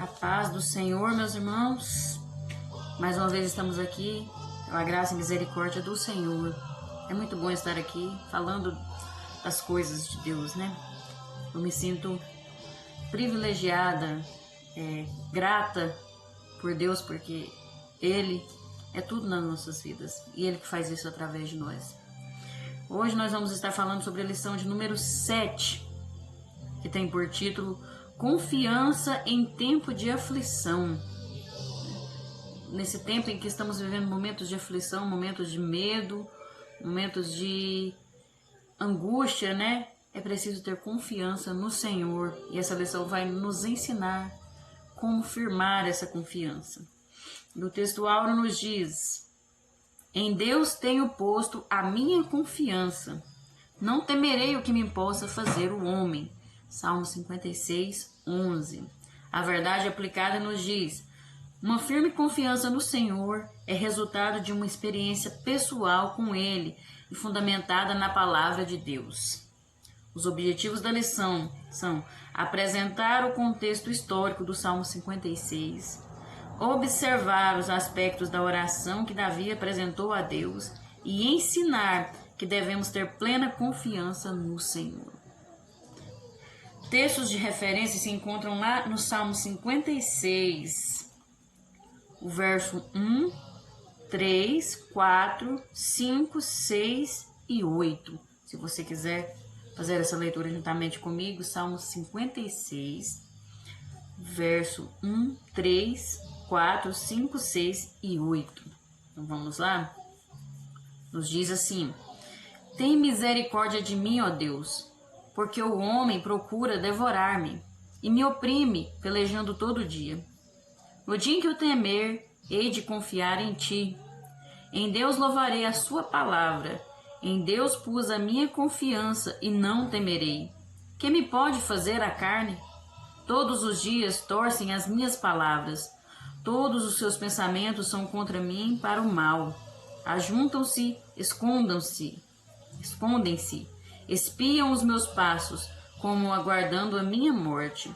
A paz do Senhor, meus irmãos. Mais uma vez estamos aqui, pela graça e misericórdia do Senhor. É muito bom estar aqui falando das coisas de Deus, né? Eu me sinto privilegiada, grata por Deus, porque Ele é tudo nas nossas vidas e Ele que faz isso através de nós. Hoje nós vamos estar falando sobre a lição de número 7, que tem por título Confiança em tempo de aflição. Nesse tempo em que estamos vivendo momentos de aflição, momentos de medo, momentos de angústia, né? É preciso ter confiança no Senhor, e essa lição vai nos ensinar como firmar essa confiança. No texto áureo nos diz: em Deus tenho posto a minha confiança, não temerei o que me possa fazer o homem. Salmo 56, 11. A verdade aplicada nos diz: uma firme confiança no Senhor é resultado de uma experiência pessoal com Ele e fundamentada na palavra de Deus. Os objetivos da lição são apresentar o contexto histórico do Salmo 56, observar os aspectos da oração que Davi apresentou a Deus e ensinar que devemos ter plena confiança no Senhor. Textos de referência se encontram lá no Salmo 56, o verso 1, 3, 4, 5, 6 e 8. Se você quiser fazer essa leitura juntamente comigo, Salmo 56, verso 1, 3, 4, 5, 6 e 8. Então vamos lá? Nos diz assim: tem misericórdia de mim, ó Deus, porque o homem procura devorar-me e me oprime, pelejando todo dia. No dia em que eu temer, hei de confiar em ti. Em Deus louvarei a sua palavra. Em Deus pus a minha confiança e não temerei. Que me pode fazer a carne? Todos os dias torcem as minhas palavras. Todos os seus pensamentos são contra mim para o mal. Ajuntam-se, escondem-se, espiam os meus passos, como aguardando a minha morte.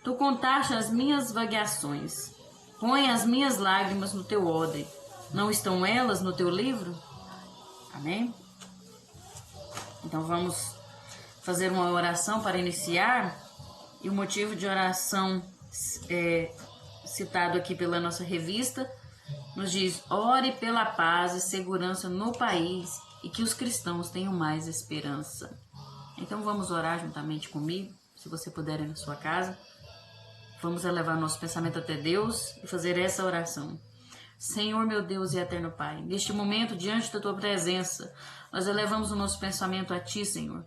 Tu contaste as minhas vagueações. Põe as minhas lágrimas no teu odre. Não estão elas no teu livro? Amém? Então vamos fazer uma oração para iniciar. E o motivo de oração citado aqui pela nossa revista nos diz: ore pela paz e segurança no país e que os cristãos tenham mais esperança. Então vamos orar juntamente comigo, se você puder ir na sua casa. Vamos elevar nosso pensamento até Deus e fazer essa oração. Senhor, meu Deus e eterno Pai, neste momento, diante da Tua presença, nós elevamos o nosso pensamento a Ti, Senhor.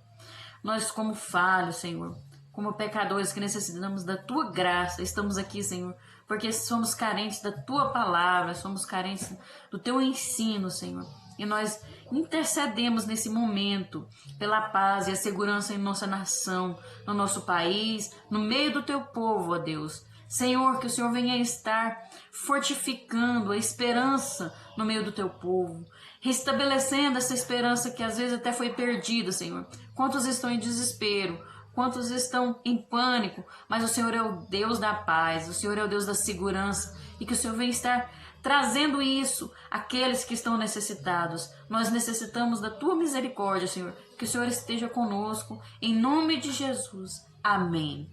Nós, como falhos, Senhor, como pecadores que necessitamos da Tua graça, estamos aqui, Senhor, porque somos carentes da Tua palavra, somos carentes do Teu ensino, Senhor. E nós intercedemos nesse momento pela paz e a segurança em nossa nação, no nosso país, no meio do Teu povo, ó Deus. Senhor, que o Senhor venha estar fortificando a esperança no meio do Teu povo, restabelecendo essa esperança que às vezes até foi perdida, Senhor. Quantos estão em desespero, quantos estão em pânico, mas o Senhor é o Deus da paz, o Senhor é o Deus da segurança, e que o Senhor venha estar trazendo isso àqueles que estão necessitados. Nós necessitamos da Tua misericórdia, Senhor, que o Senhor esteja conosco, em nome de Jesus. Amém.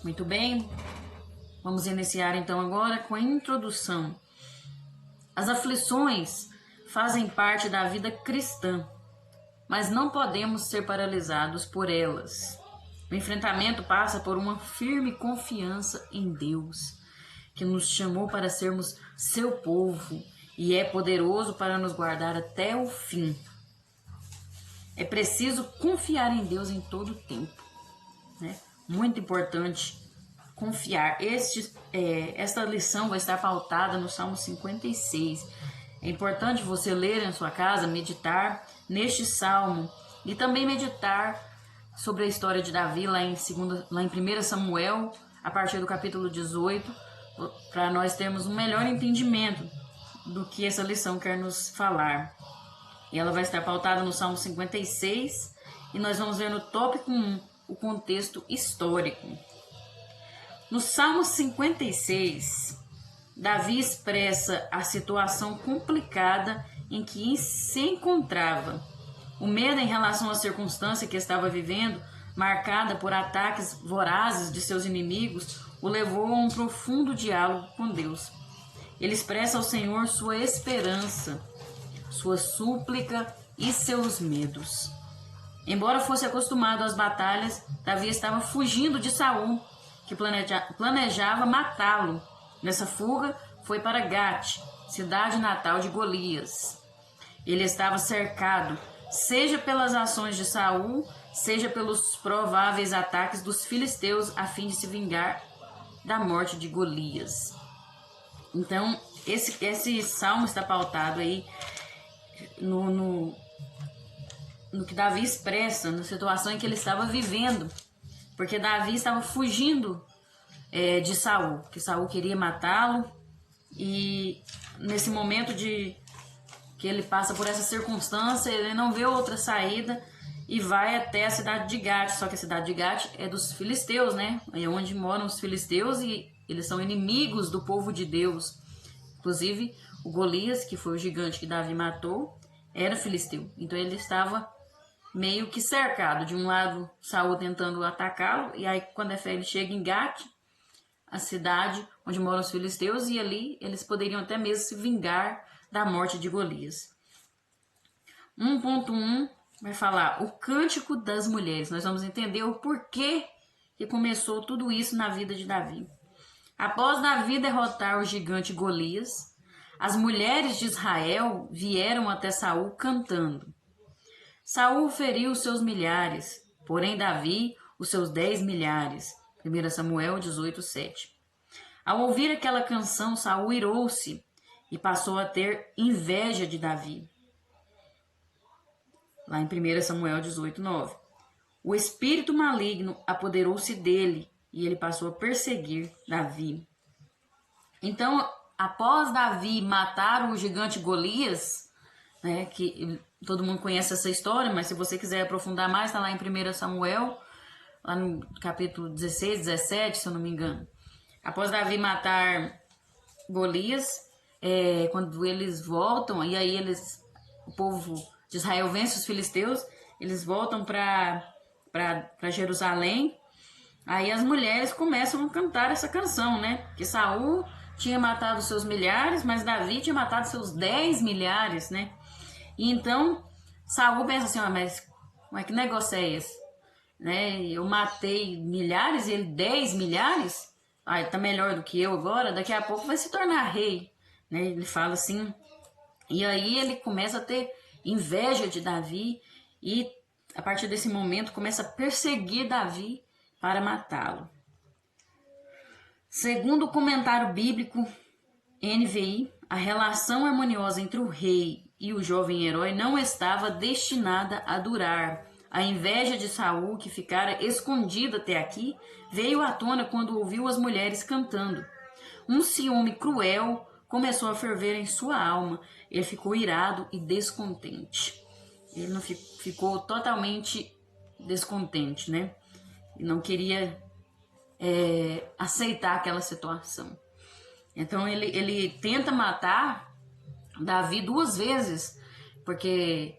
Muito bem, vamos iniciar então agora com a introdução. As aflições fazem parte da vida cristã, mas não podemos ser paralisados por elas. O enfrentamento passa por uma firme confiança em Deus, que nos chamou para sermos seu povo e é poderoso para nos guardar até o fim. É preciso confiar em Deus em todo o tempo, né? Muito importante confiar. Esta lição vai estar pautada no Salmo 56. É importante você ler em sua casa, meditar neste salmo e também meditar sobre a história de Davi lá em 1 Samuel, a partir do capítulo 18, para nós termos um melhor entendimento do que essa lição quer nos falar. E ela vai estar pautada no Salmo 56 e nós vamos ver no tópico 1 o contexto histórico. No Salmo 56, Davi expressa a situação complicada em que se encontrava. O medo em relação à circunstância que estava vivendo, marcada por ataques vorazes de seus inimigos, o levou a um profundo diálogo com Deus. Ele expressa ao Senhor sua esperança, sua súplica e seus medos. Embora fosse acostumado às batalhas, Davi estava fugindo de Saul, que planejava matá-lo. Nessa fuga, foi para Gate, cidade natal de Golias. Ele estava cercado, seja pelas ações de Saul, seja pelos prováveis ataques dos filisteus, a fim de se vingar da morte de Golias. Então, esse salmo está pautado aí no que Davi expressa, na situação em que ele estava vivendo, porque Davi estava fugindo de Saul, que Saul queria matá-lo, e nesse momento que ele passa por essa circunstância, ele não vê outra saída e vai até a cidade de Gate. Só que a cidade de Gate é dos filisteus, né? É onde moram os filisteus e eles são inimigos do povo de Deus. Inclusive, o Golias, que foi o gigante que Davi matou, era filisteu. Então ele estava meio que cercado. De um lado, Saul tentando atacá-lo, e aí quando ele chega em Gate, a cidade onde moram os filisteus, e ali eles poderiam até mesmo se vingar da morte de Golias. 1.1 vai falar o cântico das mulheres. Nós vamos entender o porquê que começou tudo isso na vida de Davi. Após Davi derrotar o gigante Golias, as mulheres de Israel vieram até Saul cantando. Saul feriu os seus milhares, porém Davi os seus 10 milhares. 1 Samuel 18:7. Ao ouvir aquela canção, Saul irou-se e passou a ter inveja de Davi. Lá em 1 Samuel 18:9. O espírito maligno apoderou-se dele e ele passou a perseguir Davi. Então, após Davi matar o gigante Golias, né, que todo mundo conhece essa história, mas se você quiser aprofundar mais, está lá em 1 Samuel, lá no capítulo 16, 17, se eu não me engano. Após Davi matar Golias, quando eles voltam, e aí o povo de Israel vence os filisteus, eles voltam para Jerusalém. Aí as mulheres começam a cantar essa canção, né? Que Saul tinha matado seus milhares, mas Davi tinha matado seus 10 milhares, né? E então Saul pensa assim, mas que negócio é esse? Né? Eu matei milhares e ele 10 milhares? Ah, ele tá melhor do que eu agora, daqui a pouco vai se tornar rei, né? Ele fala assim, e aí ele começa a ter inveja de Davi e a partir desse momento começa a perseguir Davi para matá-lo. Segundo o comentário bíblico NVI, a relação harmoniosa entre o rei e o jovem herói não estava destinada a durar. A inveja de Saul, que ficara escondida até aqui, veio à tona quando ouviu as mulheres cantando. Um ciúme cruel começou a ferver em sua alma. Ele ficou irado e descontente. Ele não ficou totalmente descontente, né? Ele não queria aceitar aquela situação. Então ele tenta matar Davi 2 vezes, porque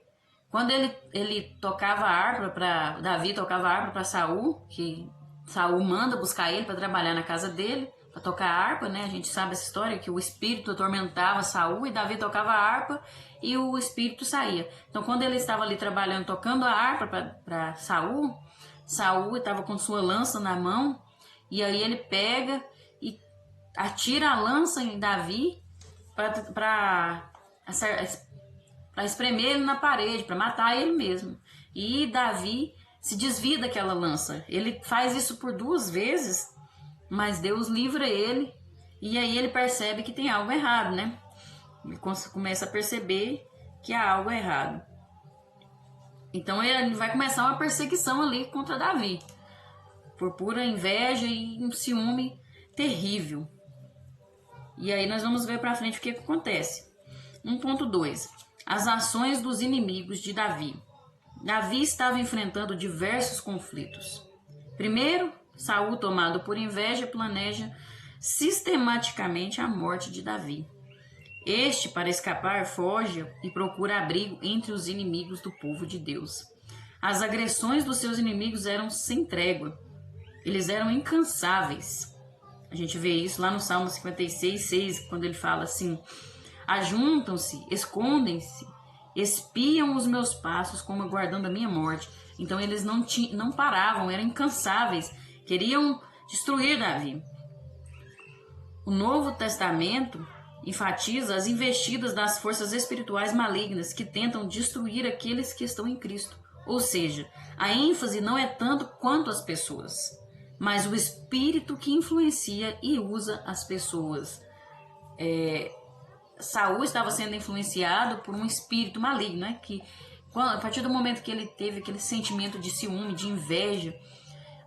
quando ele tocava harpa para Davi, tocava harpa para Saul, que Saul manda buscar ele para trabalhar na casa dele, para tocar harpa, né? A gente sabe essa história, que o espírito atormentava Saul e Davi tocava harpa e o espírito saía. Então quando ele estava ali trabalhando, tocando a harpa para Saul estava com sua lança na mão, e aí ele pega e atira a lança em Davi para espremer ele na parede, para matar ele mesmo. E Davi se desvia daquela lança. Ele faz isso por 2 vezes, mas Deus livra ele, e aí ele percebe que tem algo errado, né? Ele começa a perceber que há algo errado. Então ele vai começar uma perseguição ali contra Davi, por pura inveja e um ciúme terrível. E aí nós vamos ver para frente o que acontece. 1.2. As ações dos inimigos de Davi. Davi estava enfrentando diversos conflitos. Primeiro, Saul, tomado por inveja, planeja sistematicamente a morte de Davi. Este, para escapar, foge e procura abrigo entre os inimigos do povo de Deus. As agressões dos seus inimigos eram sem trégua. Eles eram incansáveis. A gente vê isso lá no Salmo 56, 6, quando ele fala assim: ajuntam-se, escondem-se, espiam os meus passos como aguardando a minha morte. Então eles não paravam, eram incansáveis, queriam destruir Davi. O Novo Testamento enfatiza as investidas das forças espirituais malignas que tentam destruir aqueles que estão em Cristo. Ou seja, a ênfase não é tanto quanto as pessoas, mas o espírito que influencia e usa as pessoas. Saul estava sendo influenciado por um espírito maligno, né? Que a partir do momento que ele teve aquele sentimento de ciúme, de inveja,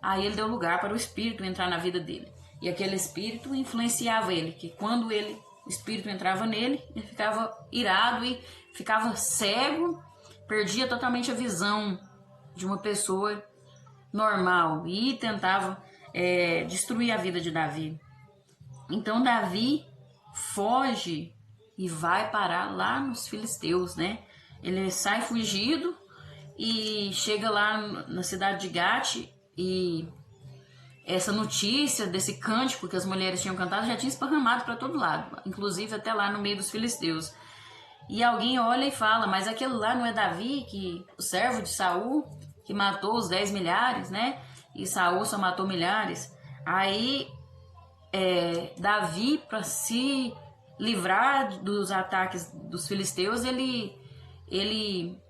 aí ele deu lugar para o espírito entrar na vida dele. E aquele espírito influenciava ele, que quando o espírito entrava nele, ele ficava irado e ficava cego, perdia totalmente a visão de uma pessoa normal e tentava destruir a vida de Davi. Então Davi foge e vai parar lá nos filisteus, né? Ele sai fugido e chega lá na cidade de Gate, e essa notícia desse cântico que as mulheres tinham cantado já tinha esparramado para todo lado, inclusive até lá no meio dos filisteus. E alguém olha e fala: mas aquele lá não é Davi, o servo de Saul, que matou os 10 milhares, né? E Saul só matou milhares. Aí Davi, para se livrar dos ataques dos filisteus, ele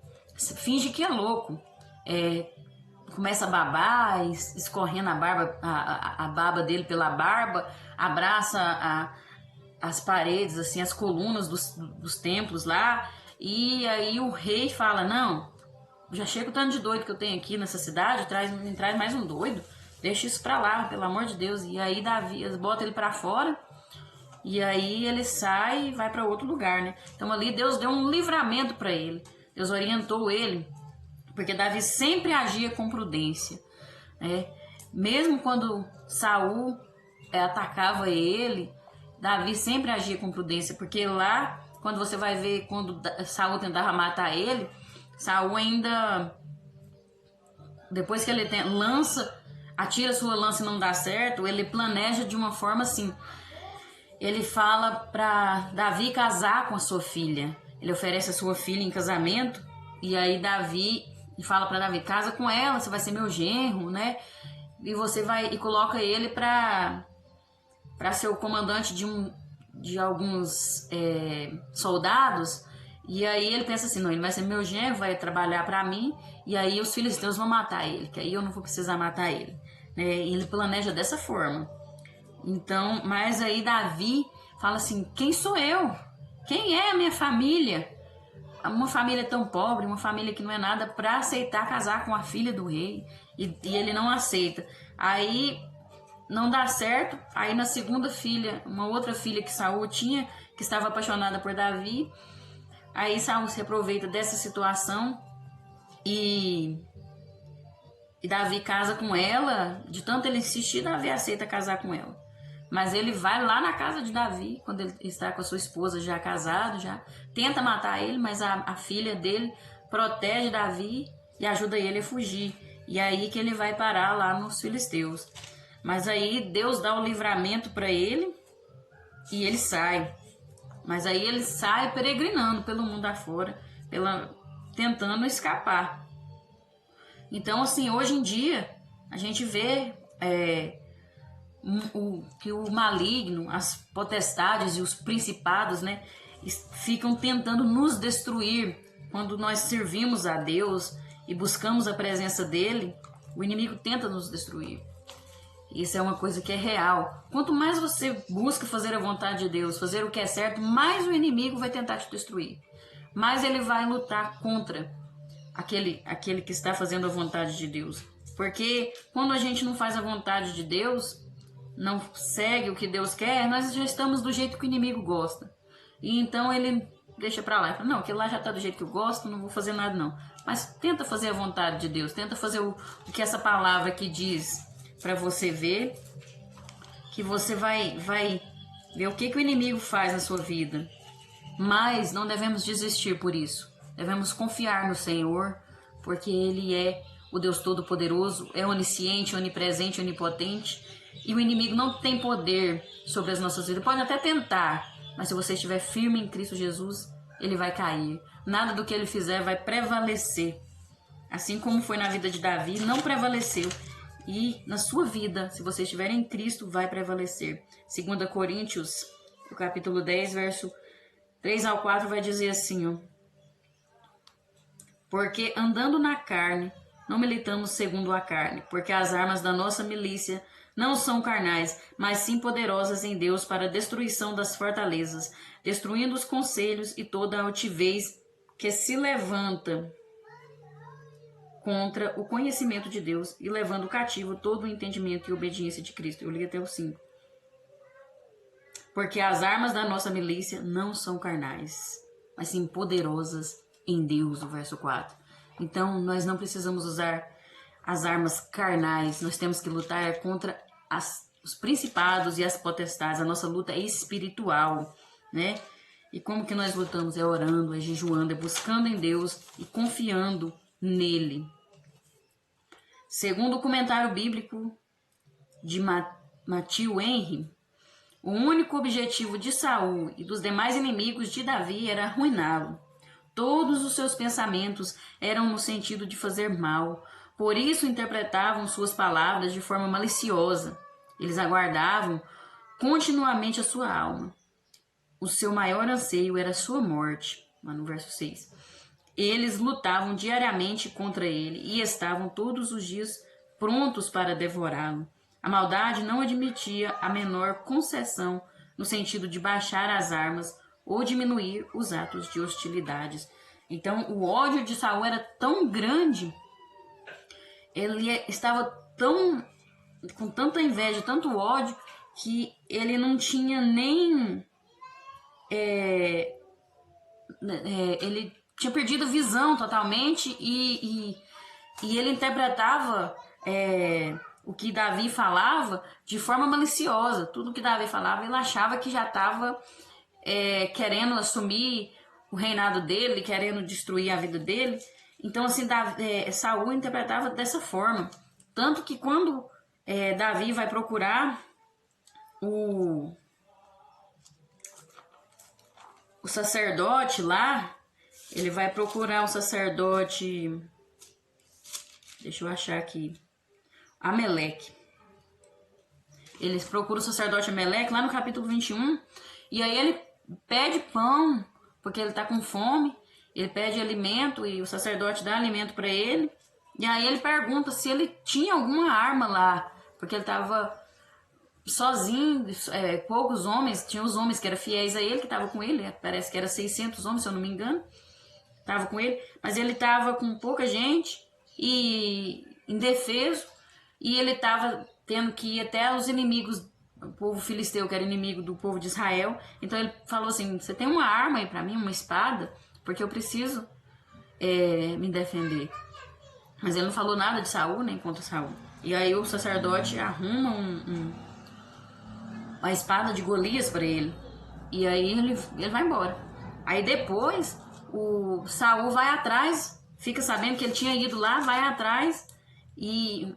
finge que é louco, começa a babar, escorrendo a baba dele pela barba, abraça as paredes, assim, as colunas dos templos lá, e aí o rei fala: não, já chega o tanto de doido que eu tenho aqui nessa cidade, me traz mais um doido, deixa isso pra lá, pelo amor de Deus. E aí Davi bota ele pra fora, e aí ele sai e vai para outro lugar, né? Então ali Deus deu um livramento para ele, Deus orientou ele, porque Davi sempre agia com prudência, né? Mesmo quando Saul atacava ele, Davi sempre agia com prudência, porque lá, quando você vai ver, quando Saul tentava matar ele, Saul ainda, depois que ele atira sua lança e não dá certo, ele planeja de uma forma assim. Ele fala para Davi casar com a sua filha. Ele oferece a sua filha em casamento, e aí Davi fala para Davi: casa com ela, você vai ser meu genro, né? E você vai e coloca ele para ser o comandante de alguns soldados. E aí ele pensa assim: não, ele vai ser meu genro, vai trabalhar para mim, e aí os filisteus vão matar ele, que aí eu não vou precisar matar ele, né? E ele planeja dessa forma. Então, mas aí Davi fala assim: quem sou eu? Quem é a minha família? Uma família tão pobre, uma família que não é nada, para aceitar casar com a filha do rei. E ele não aceita. Aí não dá certo. Aí na segunda filha, uma outra filha que Saul tinha, que estava apaixonada por Davi, aí Saul se aproveita dessa situação e Davi casa com ela. De tanto ele insistir, Davi aceita casar com ela. Mas ele vai lá na casa de Davi, quando ele está com a sua esposa já casado, já tenta matar ele, mas a filha dele protege Davi e ajuda ele a fugir. E aí que ele vai parar lá nos filisteus. Mas aí Deus dá o livramento para ele e ele sai. Mas aí ele sai peregrinando pelo mundo afora, tentando escapar. Então, assim, hoje em dia, a gente vê que o maligno, as potestades e os principados, né, ficam tentando nos destruir. Quando nós servimos a Deus e buscamos a presença dele, o inimigo tenta nos destruir. Isso é uma coisa que é real. Quanto mais você busca fazer a vontade de Deus, fazer o que é certo, mais o inimigo vai tentar te destruir. Mais ele vai lutar contra aquele que está fazendo a vontade de Deus. Porque quando a gente não faz a vontade de Deus, não segue o que Deus quer, nós já estamos do jeito que o inimigo gosta. E então ele deixa pra lá. Fala: não, aquilo lá já tá do jeito que eu gosto, não vou fazer nada não. Mas tenta fazer a vontade de Deus, tenta fazer o que essa palavra aqui diz. para você ver, que você vai ver o que o inimigo faz na sua vida. Mas não devemos desistir por isso. Devemos confiar no Senhor, porque Ele é o Deus Todo-Poderoso, é onisciente, onipresente, onipotente. E o inimigo não tem poder sobre as nossas vidas. Pode até tentar, mas se você estiver firme em Cristo Jesus, ele vai cair. Nada do que ele fizer vai prevalecer. Assim como foi na vida de Davi, não prevaleceu. E na sua vida, se você estiver em Cristo, vai prevalecer. 2 Coríntios, o capítulo 10, verso 3 ao 4, vai dizer assim, ó. Porque andando na carne, não militamos segundo a carne, porque as armas da nossa milícia não são carnais, mas sim poderosas em Deus para a destruição das fortalezas, destruindo os conselhos e toda a altivez que se levanta contra o conhecimento de Deus e levando cativo todo o entendimento e obediência de Cristo. Eu li até o 5. Porque as armas da nossa milícia não são carnais, mas sim poderosas em Deus, o verso 4. Então, nós não precisamos usar as armas carnais, nós temos que lutar contra os principados e as potestades. A nossa luta é espiritual, né? E como que nós lutamos? É orando, é jejuando, é buscando em Deus e confiando nele. Segundo o comentário bíblico de Matthew Henry, o único objetivo de Saul e dos demais inimigos de Davi era arruiná-lo. Todos os seus pensamentos eram no sentido de fazer mal. Por isso interpretavam suas palavras de forma maliciosa. Eles aguardavam continuamente a sua alma. O seu maior anseio era a sua morte. Lá no verso 6. Eles lutavam diariamente contra ele e estavam todos os dias prontos para devorá-lo. A maldade não admitia a menor concessão no sentido de baixar as armas ou diminuir os atos de hostilidades. Então, o ódio de Saul era tão grande, ele estava com tanta inveja, tanto ódio, que ele não tinha nem... ele tinha perdido a visão totalmente e ele interpretava o que Davi falava de forma maliciosa. Tudo que Davi falava, ele achava que já estava querendo assumir o reinado dele, querendo destruir a vida dele. Então, assim, Saul interpretava dessa forma. Tanto que quando Davi vai procurar o sacerdote lá, ele vai procurar o sacerdote, deixa eu achar aqui, Ameleque. Eles procuram o sacerdote Ameleque lá no capítulo 21, e aí ele pede pão, porque ele está com fome, ele pede alimento e o sacerdote dá alimento para ele, e aí ele pergunta se ele tinha alguma arma lá, porque ele estava sozinho, poucos homens, tinha os homens que eram fiéis a ele, que estavam com ele, parece que era 600 homens, se eu não me engano, estavam com ele, mas ele estava com pouca gente e indefeso, e ele estava tendo que ir até os inimigos, o povo filisteu, que era inimigo do povo de Israel. Então ele falou assim: você tem uma arma aí para mim, uma espada, porque eu preciso me defender. Mas ele não falou nada de Saul, nem contra Saul. E aí o sacerdote arruma uma espada de Golias para ele. E aí ele vai embora. Aí depois o Saul vai atrás, fica sabendo que ele tinha ido lá, vai atrás, e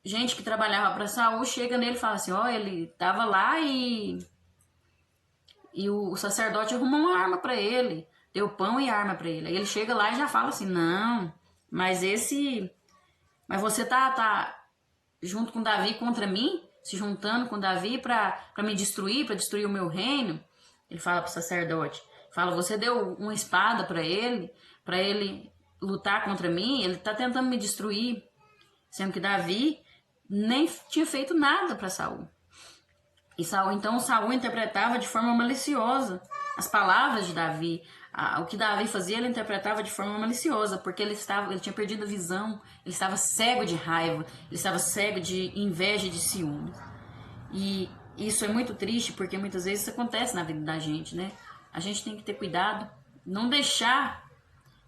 gente que trabalhava para Saul chega nele e fala assim: ó, ele tava lá e o sacerdote arrumou uma arma para ele, deu pão e arma para ele. Aí ele chega lá e já fala assim: não, mas você tá junto com Davi contra mim, se juntando com Davi para me destruir, para destruir o meu reino. Ele fala pro sacerdote, fala: você deu uma espada para ele lutar contra mim, ele tá tentando me destruir, sendo que Davi nem tinha feito nada para Saul. Então Saul interpretava de forma maliciosa as palavras de Davi. O que Davi fazia, ele interpretava de forma maliciosa, porque ele tinha perdido a visão, ele estava cego de raiva, ele estava cego de inveja e de ciúme. E isso é muito triste, porque muitas vezes isso acontece na vida da gente, né? A gente tem que ter cuidado, não deixar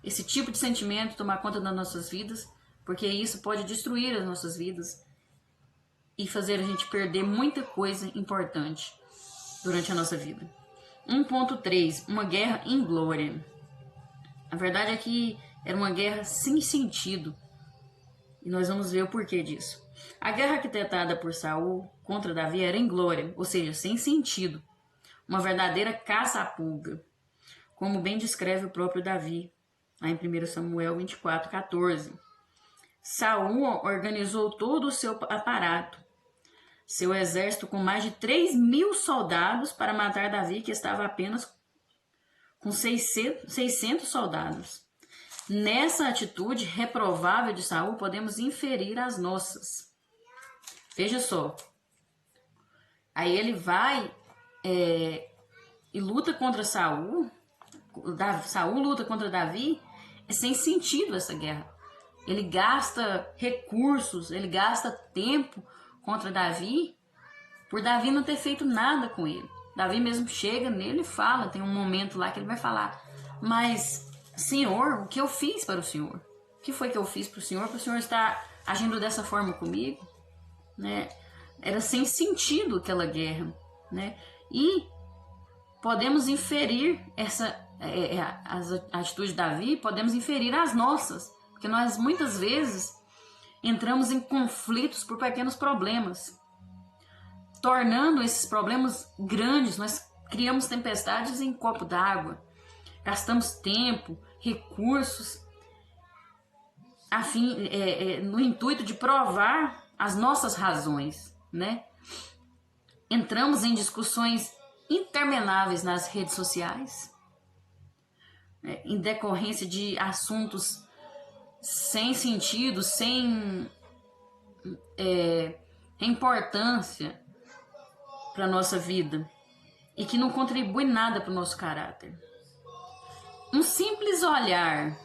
esse tipo de sentimento tomar conta das nossas vidas, porque isso pode destruir as nossas vidas. e fazer a gente perder muita coisa importante durante a nossa vida. 1.3, uma guerra inglória. A verdade é que era uma guerra sem sentido. E nós vamos ver o porquê disso. A guerra arquitetada por Saul contra Davi era inglória, ou seja, sem sentido. Uma verdadeira caça à pulga, como bem descreve o próprio Davi, lá em 1 Samuel 24:14. Saul organizou todo o seu aparato, seu exército com mais de 3.000 soldados para matar Davi, que estava apenas com 600 soldados. Nessa atitude reprovável de Saul, podemos inferir as nossas. Veja só. Aí ele vai e luta contra Saul. Saul luta contra Davi. É sem sentido essa guerra. Ele gasta recursos, ele gasta tempo contra Davi, por Davi não ter feito nada com ele. Davi mesmo chega nele e fala, tem um momento lá que ele vai falar: mas, Senhor, o que eu fiz para o Senhor? O que foi que eu fiz para o Senhor estar agindo dessa forma comigo? Né? Era sem sentido aquela guerra. Né? E podemos inferir as atitudes de Davi, podemos inferir as nossas, porque nós muitas vezes entramos em conflitos por pequenos problemas, tornando esses problemas grandes. Nós criamos tempestades em copo d'água, gastamos tempo, recursos, no intuito de provar as nossas razões, né? Entramos em discussões intermináveis nas redes sociais, em decorrência de assuntos sem sentido, sem importância para a nossa vida e que não contribui nada para o nosso caráter. Um simples olhar,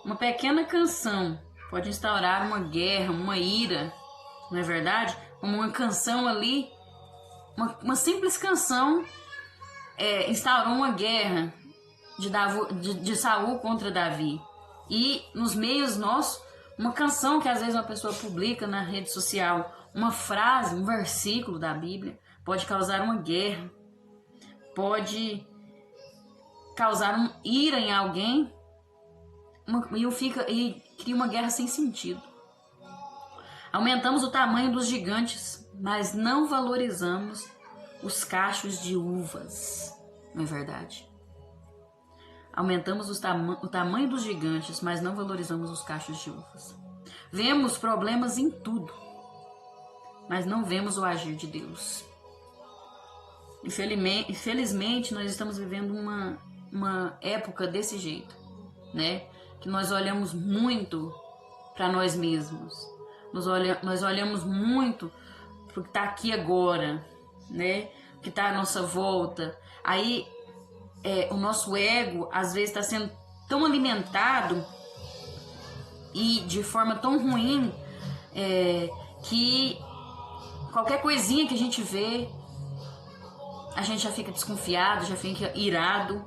uma pequena canção pode instaurar uma guerra, uma ira, não é verdade? Uma canção ali, uma simples canção instaurou uma guerra de Saul contra Davi. E nos meios nossos, uma canção que às vezes uma pessoa publica na rede social, uma frase, um versículo da Bíblia, pode causar uma guerra, pode causar ira em alguém e cria uma guerra sem sentido. Aumentamos o tamanho dos gigantes, mas não valorizamos os cachos de uvas, não é verdade? Aumentamos o tamanho dos gigantes, mas não valorizamos os cachos de uvas. Vemos problemas em tudo, mas não vemos o agir de Deus. Infelizmente, nós estamos vivendo uma época desse jeito, né? Que nós olhamos muito para nós mesmos. Nós olhamos muito para o que está aqui agora, né? O que está à nossa volta. Aí o nosso ego às vezes está sendo tão alimentado e de forma tão ruim que qualquer coisinha que a gente vê, a gente já fica desconfiado, já fica irado,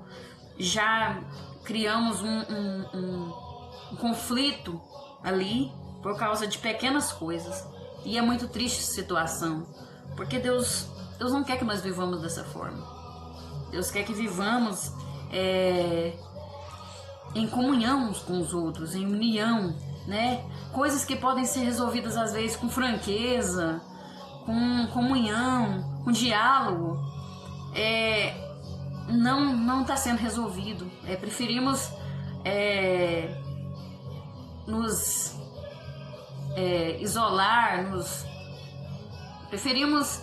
já criamos um conflito ali por causa de pequenas coisas. E é muito triste essa situação, porque Deus não quer que nós vivamos dessa forma. Deus quer que vivamos em comunhão uns com os outros, em união, né? Coisas que podem ser resolvidas às vezes com franqueza, com comunhão, com diálogo, não está sendo resolvido. Preferimos nos isolar, preferimos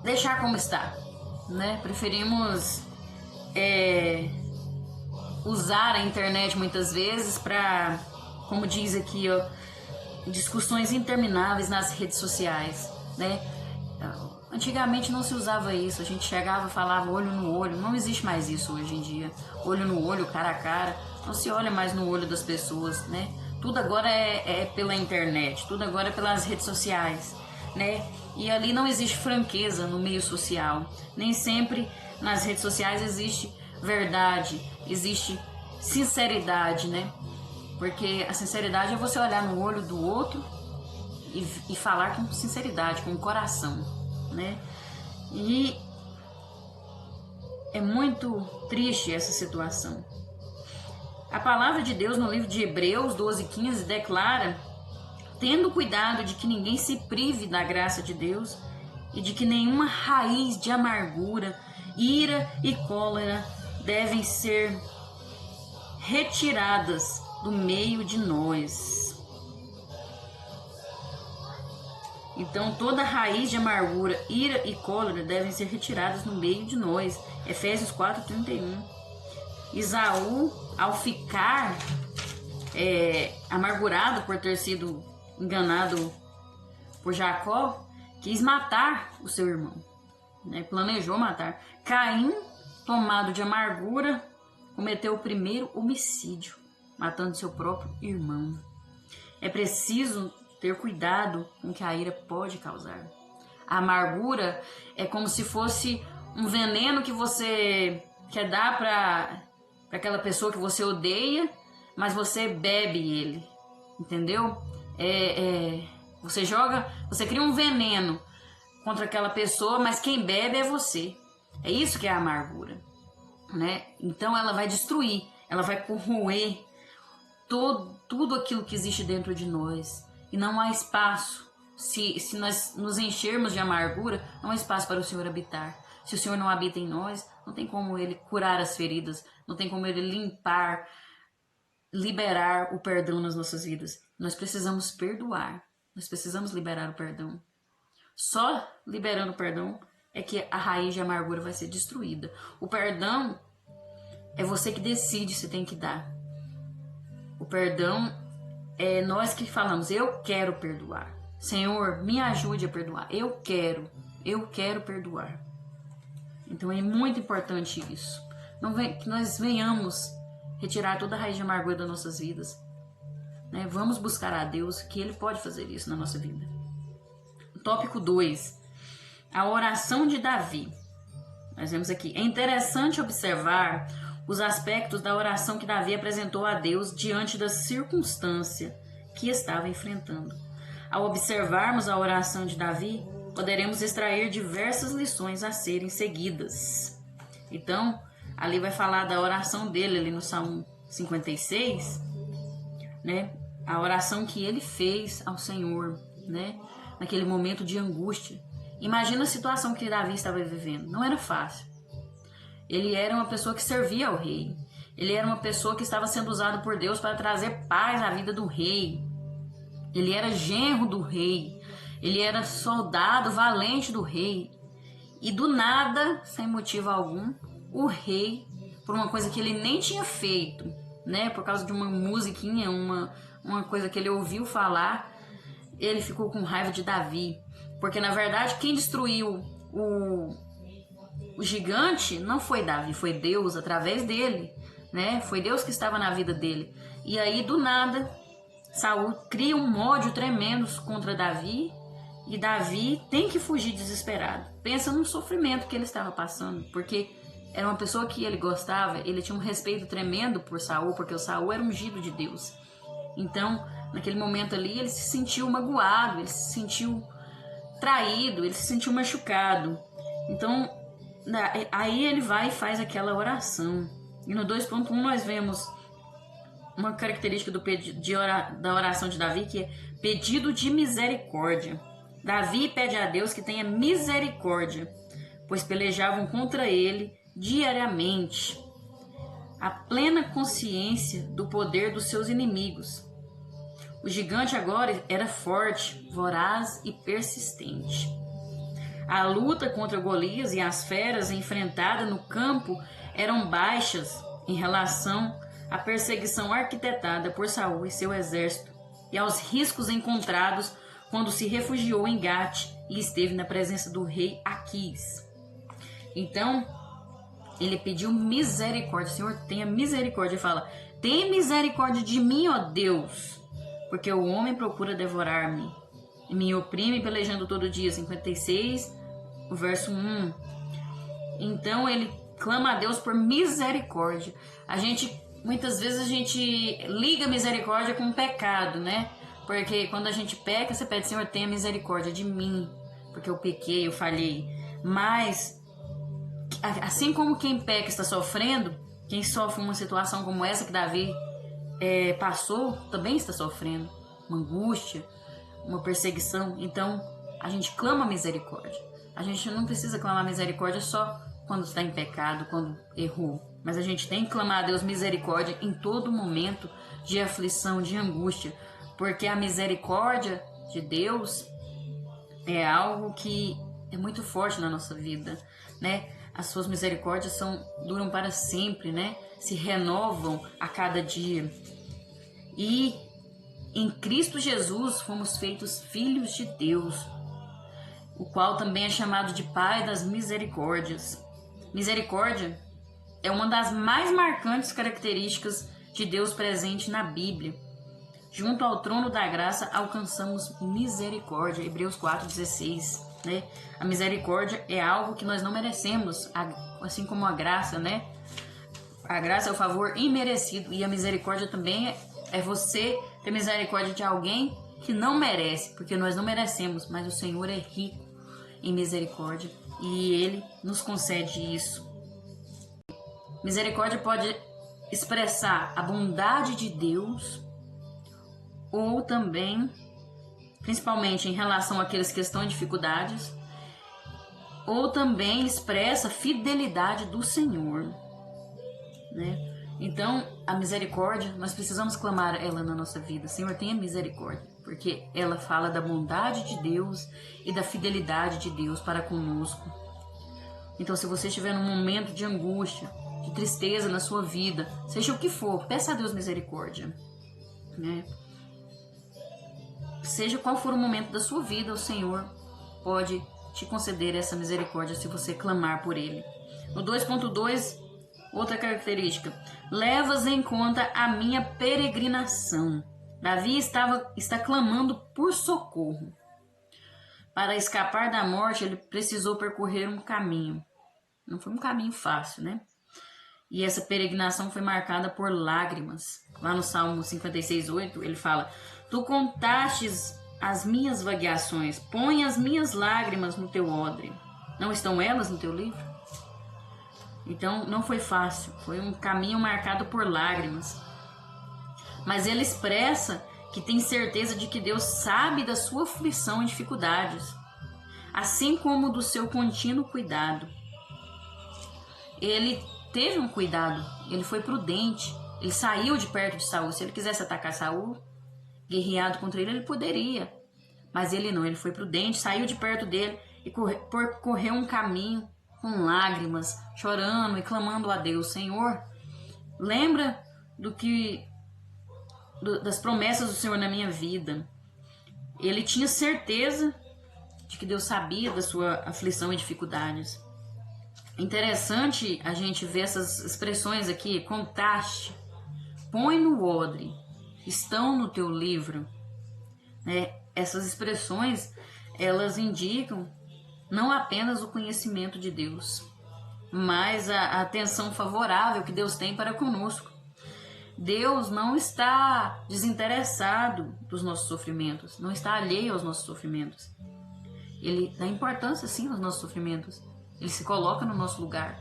deixar como está, né? Preferimos usar a internet muitas vezes para, como diz aqui, discussões intermináveis nas redes sociais, né? Antigamente não se usava isso, a gente chegava e falava olho no olho. Não existe mais isso hoje em dia. Olho no olho, cara a cara, não se olha mais no olho das pessoas, né? Tudo agora é pela internet, tudo agora é pelas redes sociais, né? E ali não existe franqueza no meio social. Nem sempre nas redes sociais existe verdade, existe sinceridade, né? Porque a sinceridade é você olhar no olho do outro e falar com sinceridade, com o coração, né? E é muito triste essa situação. A palavra de Deus no livro de Hebreus 12:15 declara: tendo cuidado de que ninguém se prive da graça de Deus e de que nenhuma raiz de amargura, ira e cólera devem ser retiradas do meio de nós. Então, toda raiz de amargura, ira e cólera devem ser retiradas no meio de nós. Efésios 4:31. Esaú, ao ficar amargurado por ter sido enganado por Jacó, quis matar o seu irmão, né? Planejou matar. Caim, tomado de amargura, cometeu o primeiro homicídio, matando seu próprio irmão. É preciso ter cuidado com o que a ira pode causar. A amargura é como se fosse um veneno que você quer dar para aquela pessoa que você odeia, mas você bebe ele, entendeu? Você cria um veneno contra aquela pessoa, mas quem bebe é você. É isso que é a amargura, né? Então ela vai destruir, ela vai corroer tudo aquilo que existe dentro de nós. E não há espaço, se nós nos enchermos de amargura, não há espaço para o Senhor habitar. Se o Senhor não habita em nós, não tem como Ele curar as feridas, não tem como Ele limpar, liberar o perdão nas nossas vidas. Nós precisamos perdoar, nós precisamos liberar o perdão. Só liberando o perdão é que a raiz de amargura vai ser destruída. O perdão é você que decide se tem que dar. O perdão é nós que falamos: eu quero perdoar. Senhor, me ajude a perdoar. Eu quero perdoar. Então é muito importante isso. Que nós venhamos retirar toda a raiz de amargura das nossas vidas, né? Vamos buscar a Deus, que Ele pode fazer isso na nossa vida. Tópico 2. A oração de Davi. Nós vemos aqui. É interessante observar os aspectos da oração que Davi apresentou a Deus diante da circunstância que estava enfrentando. Ao observarmos a oração de Davi, poderemos extrair diversas lições a serem seguidas. Então, ali vai falar da oração dele, ali no Salmo 56, né? A oração que ele fez ao Senhor, né? Naquele momento de angústia. Imagina a situação que Davi estava vivendo. Não era fácil. Ele era uma pessoa que servia ao rei. Ele era uma pessoa que estava sendo usada por Deus para trazer paz à vida do rei. Ele era genro do rei. Ele era soldado valente do rei. E do nada, sem motivo algum, o rei, por uma coisa que ele nem tinha feito, né? Por causa de uma musiquinha, uma coisa que ele ouviu falar, ele ficou com raiva de Davi. Porque, na verdade, quem destruiu o gigante não foi Davi, foi Deus através dele, né? Foi Deus que estava na vida dele. E aí, do nada, Saul cria um ódio tremendo contra Davi, e Davi tem que fugir desesperado. Pensa no sofrimento que ele estava passando, porque era uma pessoa que ele gostava, ele tinha um respeito tremendo por Saul, porque o Saul era ungido de Deus. Então, naquele momento ali, ele se sentiu magoado, ele se sentiu traído, ele se sentiu machucado. Então, aí ele vai e faz aquela oração. E no 2.1 nós vemos uma característica da oração de Davi, que é pedido de misericórdia. Davi pede a Deus que tenha misericórdia, pois pelejavam contra ele diariamente. A plena consciência do poder dos seus inimigos. O gigante agora era forte, voraz e persistente. A luta contra Golias e as feras enfrentadas no campo eram baixas em relação à perseguição arquitetada por Saul e seu exército e aos riscos encontrados quando se refugiou em Gate e esteve na presença do rei Aquis. Então, ele pediu misericórdia. Senhor, tenha misericórdia. Ele fala: tenha misericórdia de mim, ó Deus, porque o homem procura devorar-me e me oprime pelejando todo dia. 56, o verso 1. Então ele clama a Deus por misericórdia. Muitas vezes a gente liga misericórdia com pecado, né? Porque quando a gente peca, você pede, Senhor, tenha misericórdia de mim, porque eu pequei, eu falhei. Mas, assim como quem peca está sofrendo, quem sofre uma situação como essa que Davi passou, também está sofrendo uma angústia, uma perseguição. Então, a gente clama misericórdia. A gente não precisa clamar misericórdia só quando está em pecado, quando errou. Mas a gente tem que clamar a Deus misericórdia em todo momento de aflição, de angústia. Porque a misericórdia de Deus é algo que é muito forte na nossa vida, né? As suas misericórdias duram para sempre, né? Se renovam a cada dia. E em Cristo Jesus fomos feitos filhos de Deus, o qual também é chamado de Pai das misericórdias. Misericórdia é uma das mais marcantes características de Deus presente na Bíblia. Junto ao trono da graça alcançamos misericórdia, Hebreus 4,16, né? A misericórdia é algo que nós não merecemos, assim como a graça, né? A graça é o favor imerecido, e a misericórdia também é você ter misericórdia de alguém que não merece, porque nós não merecemos, mas o Senhor é rico em misericórdia e Ele nos concede isso. Misericórdia pode expressar a bondade de Deus, ou também, principalmente em relação àqueles que estão em dificuldades, ou também expressa a fidelidade do Senhor, né? Então, a misericórdia, nós precisamos clamar ela na nossa vida. Senhor, tenha misericórdia, porque ela fala da bondade de Deus e da fidelidade de Deus para conosco. Então, se você estiver num momento de angústia, de tristeza na sua vida, seja o que for, peça a Deus misericórdia, né? Seja qual for o momento da sua vida, o Senhor pode te conceder essa misericórdia se você clamar por Ele. No 2.2, outra característica: levas em conta a minha peregrinação. Davi está clamando por socorro. Para escapar da morte, ele precisou percorrer um caminho. Não foi um caminho fácil, né? E essa peregrinação foi marcada por lágrimas. Lá no Salmo 56:8, ele fala: Tu contastes as minhas vagueações, põe as minhas lágrimas no teu odre. Não estão elas no teu livro? Então, não foi fácil, foi um caminho marcado por lágrimas. Mas ele expressa que tem certeza de que Deus sabe da sua aflição e dificuldades, assim como do seu contínuo cuidado. Ele teve um cuidado, ele foi prudente, ele saiu de perto de Saul. Se ele quisesse atacar Saul, guerreado contra ele poderia, mas ele não, ele foi prudente, saiu de perto dele e percorreu um caminho com lágrimas, chorando e clamando a Deus: Senhor, lembra das promessas do Senhor na minha vida. Ele tinha certeza de que Deus sabia da sua aflição e dificuldades. Interessante a gente ver essas expressões aqui: contaste, põe no odre, estão no teu livro, né? Essas expressões, elas indicam não apenas o conhecimento de Deus, mas a atenção favorável que Deus tem para conosco. Deus não está desinteressado dos nossos sofrimentos, não está alheio aos nossos sofrimentos. Ele dá importância sim aos nossos sofrimentos, ele se coloca no nosso lugar,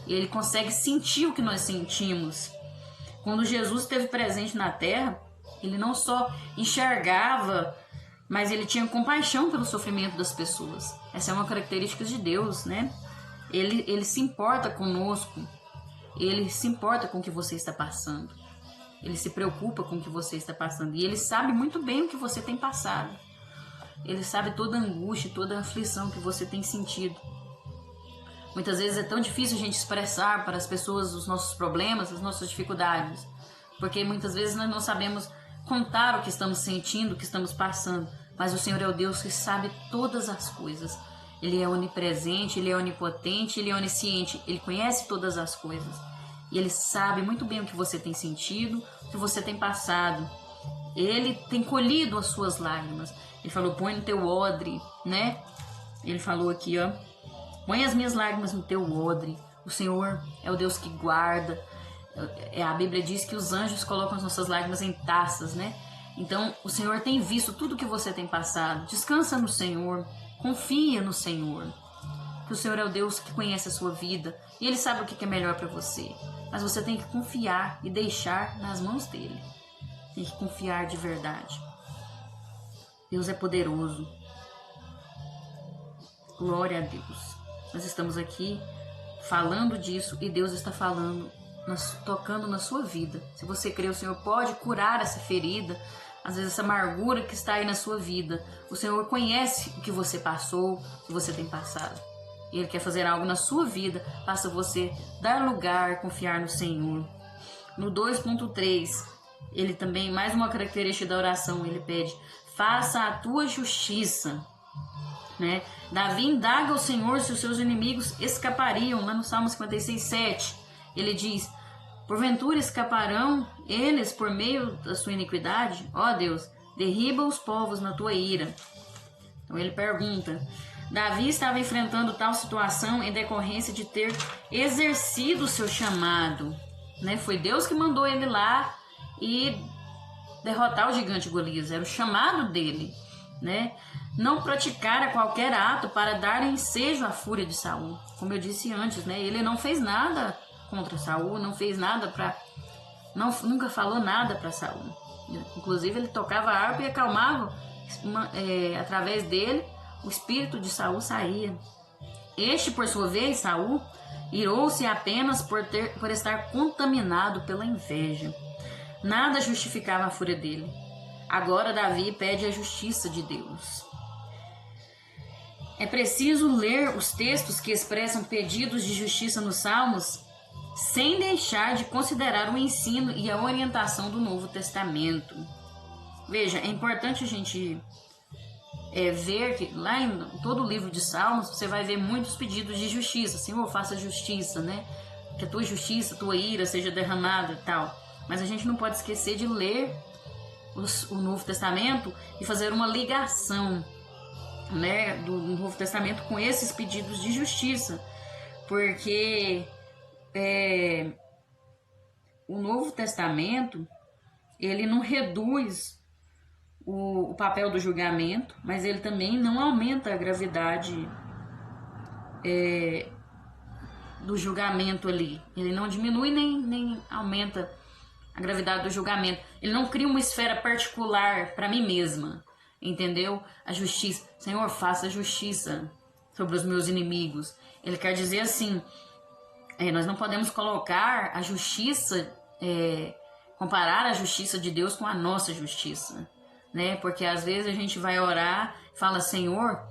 e ele consegue sentir o que nós sentimos. Quando Jesus esteve presente na terra, ele não só enxergava, mas ele tinha compaixão pelo sofrimento das pessoas. Essa é uma característica de Deus, né? Ele se importa conosco, ele se importa com o que você está passando, ele se preocupa com o que você está passando, e ele sabe muito bem o que você tem passado. Ele sabe toda a angústia, toda a aflição que você tem sentido. Muitas vezes é tão difícil a gente expressar para as pessoas os nossos problemas, as nossas dificuldades, porque muitas vezes nós não sabemos contar o que estamos sentindo, o que estamos passando. Mas o Senhor é o Deus que sabe todas as coisas. Ele é onipresente, Ele é onipotente, Ele é onisciente. Ele conhece todas as coisas. E Ele sabe muito bem o que você tem sentido, o que você tem passado. Ele tem colhido as suas lágrimas. Ele falou: põe no teu odre, né? Ele falou aqui, ó: põe as minhas lágrimas no teu odre. O Senhor é o Deus que guarda. A Bíblia diz que os anjos colocam as nossas lágrimas em taças, né? Então, o Senhor tem visto tudo que você tem passado. Descansa no Senhor, confia no Senhor. Que o Senhor é o Deus que conhece a sua vida e Ele sabe o que é melhor para você. Mas você tem que confiar e deixar nas mãos dEle. Tem que confiar de verdade. Deus é poderoso. Glória a Deus. Nós estamos aqui falando disso e Deus está falando, tocando na sua vida. Se você crê, o Senhor pode curar essa ferida, às vezes essa amargura que está aí na sua vida. O Senhor conhece o que você passou, o que você tem passado. E Ele quer fazer algo na sua vida, basta você dar lugar, confiar no Senhor. No 2.3, ele também, mais uma característica da oração, ele pede: faça a tua justiça. Né? Davi indaga ao Senhor se os seus inimigos escapariam. Lá no Salmo 56:7, ele diz: porventura escaparão eles por meio da sua iniquidade? Ó Deus, derriba os povos na tua ira. Então ele pergunta. Davi estava enfrentando tal situação em decorrência de ter exercido o seu chamado. Né? Foi Deus que mandou ele lá e derrotar o gigante Golias. Era o chamado dele. Né? Não praticara qualquer ato para dar ensejo à fúria de Saul. Como eu disse antes, né? Ele não fez nada contra Saul, não fez nada para, nunca falou nada para Saul. Inclusive ele tocava a harpa e acalmava, através dele o espírito de Saul saía. Este, por sua vez, Saul, irou-se apenas por estar contaminado pela inveja. Nada justificava a fúria dele. Agora Davi pede a justiça de Deus. É preciso ler os textos que expressam pedidos de justiça nos Salmos sem deixar de considerar o ensino e a orientação do Novo Testamento. Veja, é importante a gente ver que lá em todo o livro de Salmos você vai ver muitos pedidos de justiça. Senhor, faça justiça, né? Que a tua justiça, a tua ira seja derramada e tal. Mas a gente não pode esquecer de ler o Novo Testamento e fazer uma ligação, né, do Novo Testamento com esses pedidos de justiça, porque o Novo Testamento ele não reduz o papel do julgamento, mas ele também não aumenta a gravidade do julgamento ali. Ele não diminui nem aumenta a gravidade do julgamento. Ele não cria uma esfera particular para mim mesma, entendeu? A justiça. Senhor, faça justiça sobre os meus inimigos. Ele quer dizer assim, nós não podemos colocar a justiça, comparar a justiça de Deus com a nossa justiça, né? Porque às vezes a gente vai orar e fala: Senhor,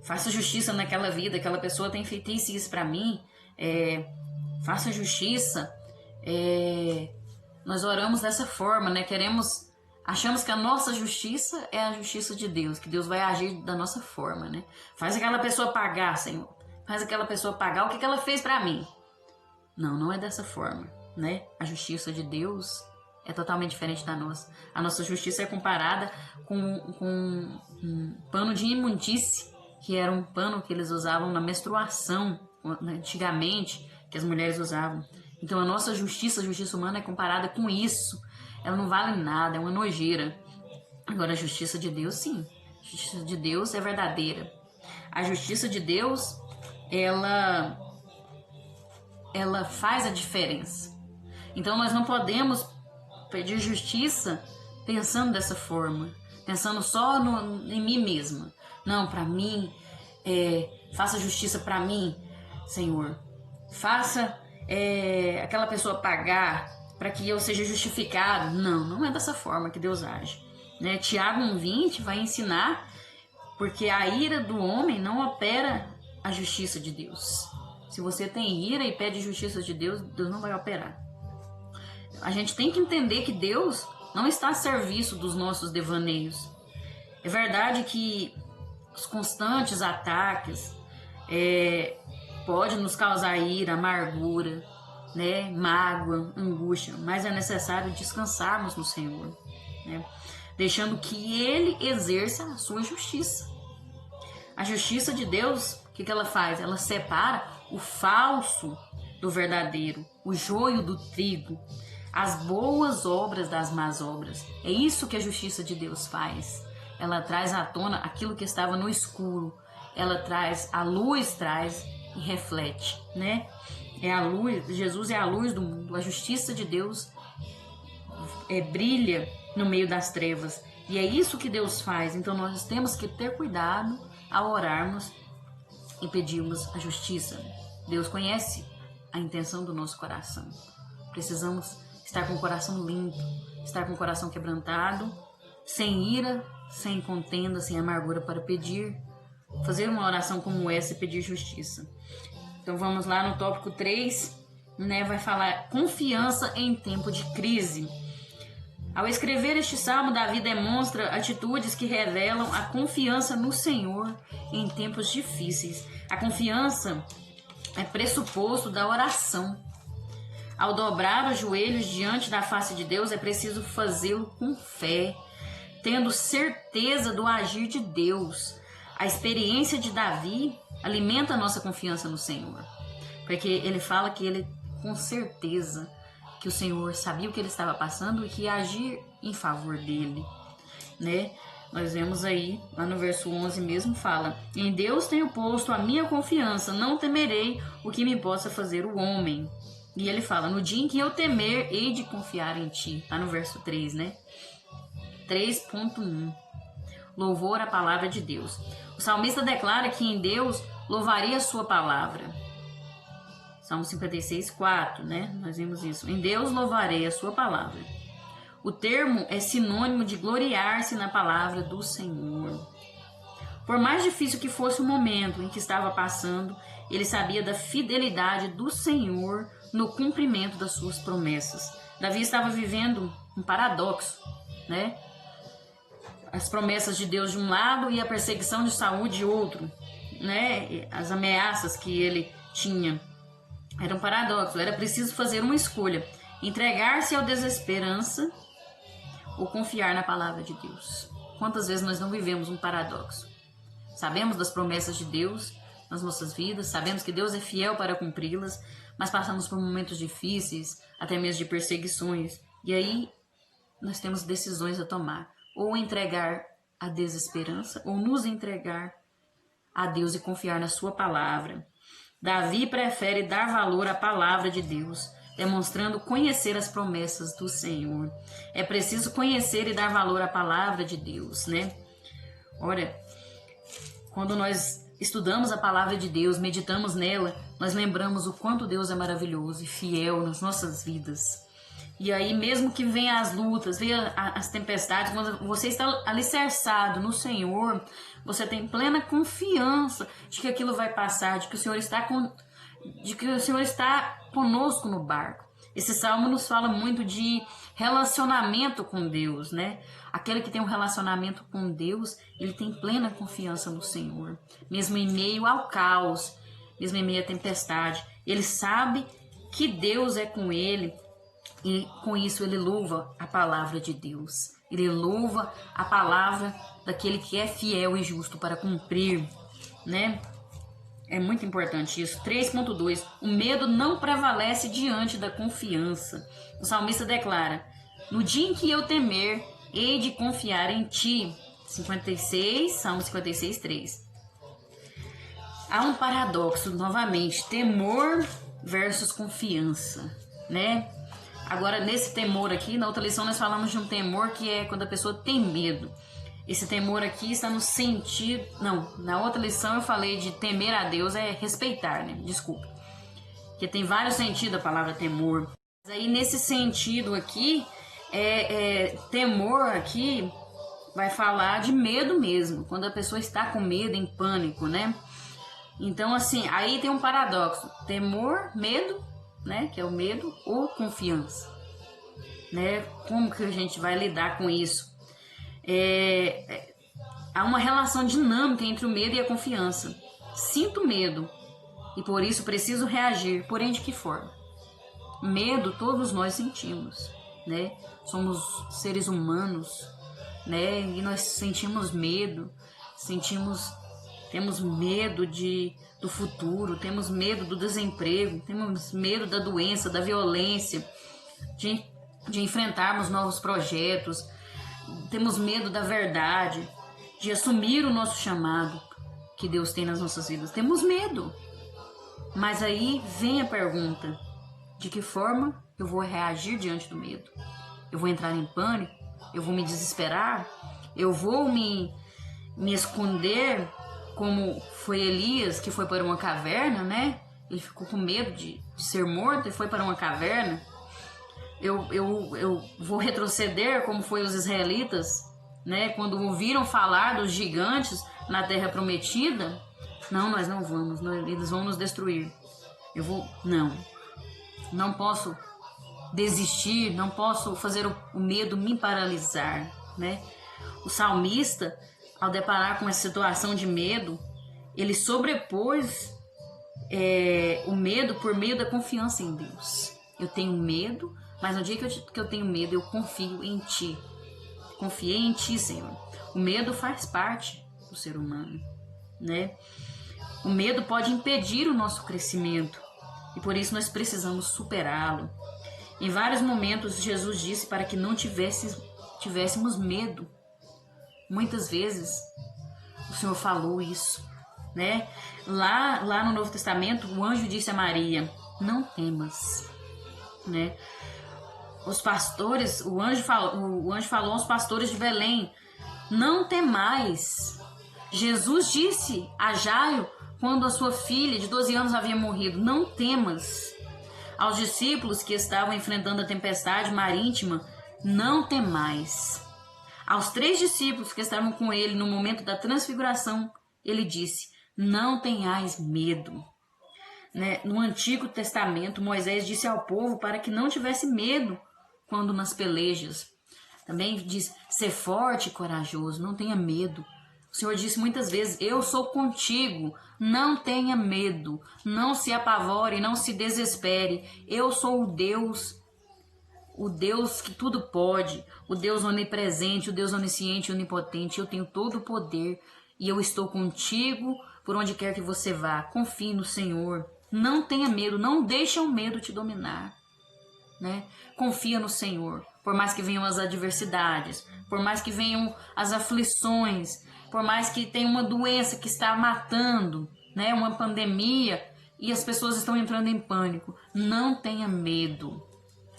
faça justiça naquela vida, aquela pessoa tem feito isso para mim, faça justiça. Nós oramos dessa forma, né? Achamos que a nossa justiça é a justiça de Deus, que Deus vai agir da nossa forma, né? Faz aquela pessoa pagar, Senhor. Faz aquela pessoa pagar o que ela fez para mim. Não é dessa forma, né? A justiça de Deus é totalmente diferente da nossa. A nossa justiça é comparada com um pano de imundície, que era um pano que eles usavam na menstruação, antigamente, que as mulheres usavam. Então a nossa justiça, a justiça humana, é comparada com isso. Ela não vale nada, é uma nojeira. Agora a justiça de Deus, sim. A justiça de Deus é verdadeira. A justiça de Deus, ela faz a diferença. Então nós não podemos pedir justiça pensando dessa forma, pensando só em mim mesma. Não, para mim, faça justiça para mim, Senhor. Faça aquela pessoa pagar para que eu seja justificado. Não é dessa forma que Deus age, né? Tiago 1:20 vai ensinar, porque a ira do homem não opera a justiça de Deus. Se você tem ira e pede justiça de Deus, Deus não vai operar. A gente tem que entender que Deus não está a serviço dos nossos devaneios. É verdade que os constantes ataques pode nos causar ira, amargura, né, mágoa, angústia, mas é necessário descansarmos no Senhor, né, deixando que Ele exerça a sua justiça. A justiça de Deus, o que ela faz? Ela separa o falso do verdadeiro, o joio do trigo. as boas obras das más obras. É isso que a justiça de Deus faz. Ela traz à tona aquilo que estava no escuro. Ela traz, a luz traz e reflete, né? É a luz, Jesus é a luz do mundo. A justiça de Deus brilha no meio das trevas. E é isso que Deus faz. Então nós temos que ter cuidado ao orarmos e pedirmos a justiça. Deus conhece a intenção do nosso coração. Precisamos estar com o coração limpo, estar com o coração quebrantado, sem ira, sem contenda, sem amargura para pedir, fazer uma oração como essa e pedir justiça. Então vamos lá no tópico 3, né, vai falar confiança em tempo de crise. Ao escrever este salmo, Davi demonstra atitudes que revelam a confiança no Senhor em tempos difíceis. A confiança é pressuposto da oração. Ao dobrar os joelhos diante da face de Deus, é preciso fazê-lo com fé, tendo certeza do agir de Deus. A experiência de Davi alimenta a nossa confiança no Senhor, porque ele fala que ele, com certeza, que o Senhor sabia o que ele estava passando e que ia agir em favor dele, né? Nós vemos aí, lá no verso 11 mesmo, fala: em Deus tenho posto a minha confiança, não temerei o que me possa fazer o homem. E ele fala: no dia em que eu temer, hei de confiar em ti. Tá no verso 3, né? 3.1. Louvor à palavra de Deus. O salmista declara que em Deus louvaria a sua palavra. Salmo 56, 4, né? Nós vimos isso. Em Deus louvarei a sua palavra. O termo é sinônimo de gloriar-se na palavra do Senhor. Por mais difícil que fosse o momento em que estava passando, ele sabia da fidelidade do Senhor no cumprimento das suas promessas. Davi estava vivendo um paradoxo, né? As promessas de Deus de um lado e a perseguição de Saul de outro, né? As ameaças que ele tinha. Era um paradoxo, era preciso fazer uma escolha: entregar-se ao desesperança ou confiar na palavra de Deus. Quantas vezes nós não vivemos um paradoxo? Sabemos das promessas de Deus nas nossas vidas, sabemos que Deus é fiel para cumpri-las, mas passamos por momentos difíceis, até mesmo de perseguições, e aí nós temos decisões a tomar: ou entregar a desesperança, ou nos entregar a Deus e confiar na sua palavra. Davi prefere dar valor à palavra de Deus, demonstrando conhecer as promessas do Senhor. É preciso conhecer e dar valor à palavra de Deus, né? Olha, quando nós estudamos a palavra de Deus, meditamos nela, nós lembramos o quanto Deus é maravilhoso e fiel nas nossas vidas. E aí, mesmo que venham as lutas, venham as tempestades, quando você está alicerçado no Senhor, você tem plena confiança de que aquilo vai passar, de que o Senhor está conosco no barco. Esse salmo nos fala muito de relacionamento com Deus, né? Aquele que tem um relacionamento com Deus, ele tem plena confiança no Senhor, mesmo em meio ao caos, mesmo em meio à tempestade. Ele sabe que Deus é com ele. E com isso ele louva a palavra de Deus. Ele louva a palavra daquele que é fiel e justo para cumprir, né? É muito importante isso. 3.2. O medo não prevalece diante da confiança. O salmista declara: no dia em que eu temer, hei de confiar em ti. 56, Salmo 56, 3. Há um paradoxo, novamente: temor versus confiança, né? Agora, nesse temor aqui, na outra lição nós falamos de um temor que é quando a pessoa tem medo. Esse temor aqui está no sentido... Não, na outra lição eu falei de temer a Deus é respeitar, né? Desculpa. Porque tem vários sentidos a palavra temor. Mas aí, nesse sentido aqui, temor aqui vai falar de medo mesmo. Quando a pessoa está com medo, em pânico, né? Então, assim, aí tem um paradoxo. Temor, medo, né, que é o medo, ou confiança, né? Como que a gente vai lidar com isso? Há uma relação dinâmica entre o medo e a confiança. Sinto medo e por isso preciso reagir, porém de que forma? Medo todos nós sentimos, né? Somos seres humanos, né? E nós sentimos medo, temos medo do futuro, temos medo do desemprego, temos medo da doença, da violência. de enfrentarmos novos projetos, temos medo da verdade, de assumir o nosso chamado que Deus tem nas nossas vidas. Temos medo. Mas aí vem a pergunta: de que forma eu vou reagir diante do medo? Eu vou entrar em pânico? Eu vou me desesperar? Eu vou me esconder, como foi Elias, que foi para uma caverna, né? Ele ficou com medo de ser morto e foi para uma caverna. Eu vou retroceder, como foi os israelitas, né? Quando ouviram falar dos gigantes na terra prometida. Não, nós não vamos, eles vão nos destruir. Não posso desistir, não posso fazer o medo me paralisar, né? O salmista, ao deparar com essa situação de medo, ele sobrepôs o medo por meio da confiança em Deus. Eu tenho medo, mas no dia que eu tenho medo, eu confio em Ti. Confiei em Ti, Senhor. O medo faz parte do ser humano, né? O medo pode impedir o nosso crescimento e por isso nós precisamos superá-lo. Em vários momentos, Jesus disse para que não tivéssemos medo. Muitas vezes o Senhor falou isso, né? Lá no Novo Testamento, o anjo disse a Maria: não temas, né? Os pastores, o anjo falou aos pastores de Belém: não temais. Jesus disse a Jairo, quando a sua filha de 12 anos havia morrido: não temas. Aos discípulos que estavam enfrentando a tempestade marítima: não temais. Aos 3 discípulos que estavam com ele no momento da transfiguração, ele disse: não tenhais medo. Né? No Antigo Testamento, Moisés disse ao povo para que não tivesse medo quando nas pelejas. Também diz: ser forte e corajoso, não tenha medo. O Senhor disse muitas vezes: eu sou contigo, não tenha medo, não se apavore, não se desespere. Eu sou o Deus que tudo pode, o Deus onipresente, o Deus onisciente e onipotente. Eu tenho todo o poder e eu estou contigo por onde quer que você vá. Confie no Senhor, não tenha medo, não deixe o medo te dominar, né? Confia no Senhor, por mais que venham as adversidades, por mais que venham as aflições, por mais que tenha uma doença que está matando, né? Uma pandemia e as pessoas estão entrando em pânico. Não tenha medo.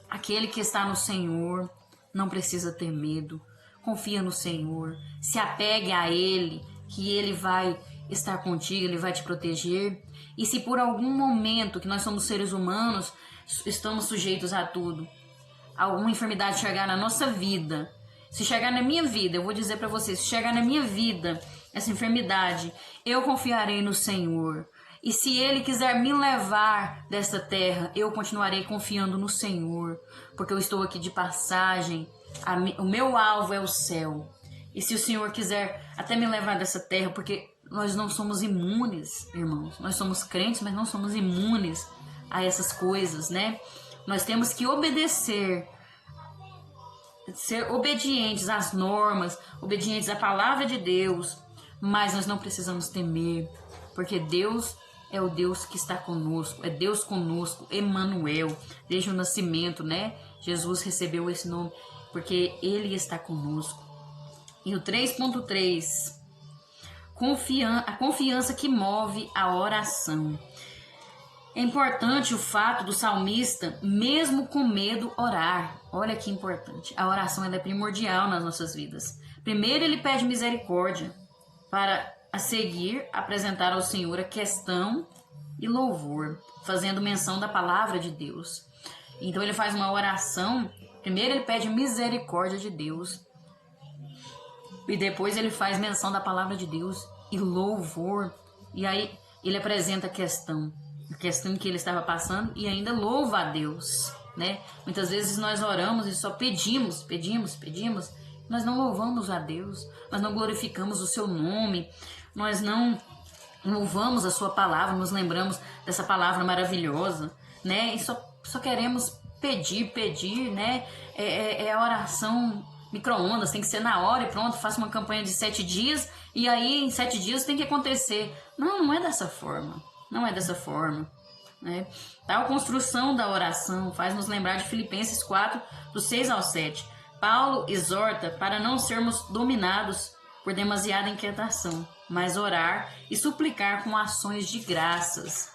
Aquele que está no Senhor não precisa ter medo. Confia no Senhor, se apegue a Ele, que Ele vai estar contigo, Ele vai te proteger. E se por algum momento, que nós somos seres humanos, estamos sujeitos a tudo, alguma enfermidade chegar na nossa vida, se chegar na minha vida, eu vou dizer para vocês, se chegar na minha vida essa enfermidade, eu confiarei no Senhor. E se Ele quiser me levar desta terra, eu continuarei confiando no Senhor, porque eu estou aqui de passagem, o meu alvo é o céu. E se o Senhor quiser até me levar dessa terra, porque nós não somos imunes, irmãos, nós somos crentes, mas não somos imunes a essas coisas, né? Nós temos que obedecer, ser obedientes às normas, obedientes à palavra de Deus, mas nós não precisamos temer, porque Deus é o Deus que está conosco, é Deus conosco, Emanuel. Desde o nascimento, né? Jesus recebeu esse nome porque Ele está conosco. E o 3.3, a confiança que move a oração. É importante o fato do salmista, mesmo com medo, orar. Olha que importante. A oração ela é primordial nas nossas vidas. Primeiro ele pede misericórdia, para a seguir apresentar ao Senhor a questão e louvor, fazendo menção da palavra de Deus. Então ele faz uma oração. Primeiro ele pede misericórdia de Deus, e depois ele faz menção da palavra de Deus e louvor. E aí ele apresenta a questão que ele estava passando, e ainda louva a Deus, né? Muitas vezes nós oramos e só pedimos, nós não louvamos a Deus, nós não glorificamos o seu nome, nós não louvamos a sua palavra, nos lembramos dessa palavra maravilhosa, né? E só queremos pedir, né? É a oração micro-ondas, tem que ser na hora e pronto, faça uma campanha de 7 dias e aí em 7 dias tem que acontecer. Não é dessa forma. Não é dessa forma. né? Tal construção da oração faz nos lembrar de Filipenses 4, do 6 ao 7. Paulo exorta para não sermos dominados por demasiada inquietação, mas orar e suplicar com ações de graças.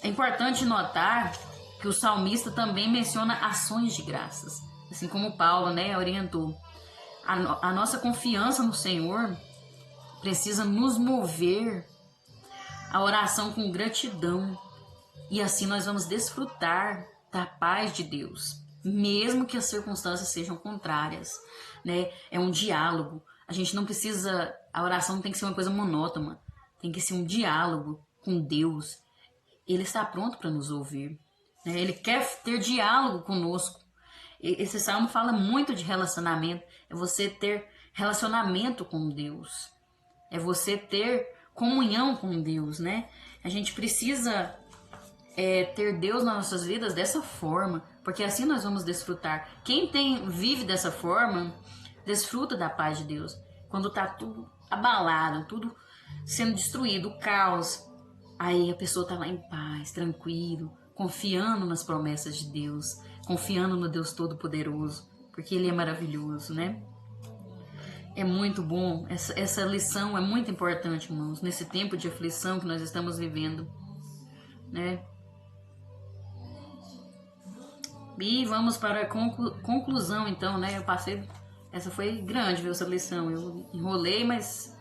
É importante notar que o salmista também menciona ações de graças, assim como Paulo, né, orientou. A nossa confiança no Senhor precisa nos mover a oração com gratidão, e assim nós vamos desfrutar da paz de Deus, mesmo que as circunstâncias sejam contrárias, né? É um diálogo. A gente não precisa, a oração não tem que ser uma coisa monótona, tem que ser um diálogo com Deus. Ele está pronto para nos ouvir, né? Ele quer ter diálogo conosco. Esse salmo fala muito de relacionamento, é você ter relacionamento com Deus, é você ter comunhão com Deus, né? A gente precisa ter Deus nas nossas vidas dessa forma, porque assim nós vamos desfrutar. Quem vive dessa forma, desfruta da paz de Deus. Quando tá tudo abalado, tudo sendo destruído, o caos, aí a pessoa tá lá em paz, tranquilo, confiando nas promessas de Deus, confiando no Deus Todo-Poderoso, porque Ele é maravilhoso, né? É muito bom, essa lição é muito importante, irmãos, nesse tempo de aflição que nós estamos vivendo, né? E vamos para a conclusão, então, né? Essa foi grande, viu, essa lição. Eu enrolei, mas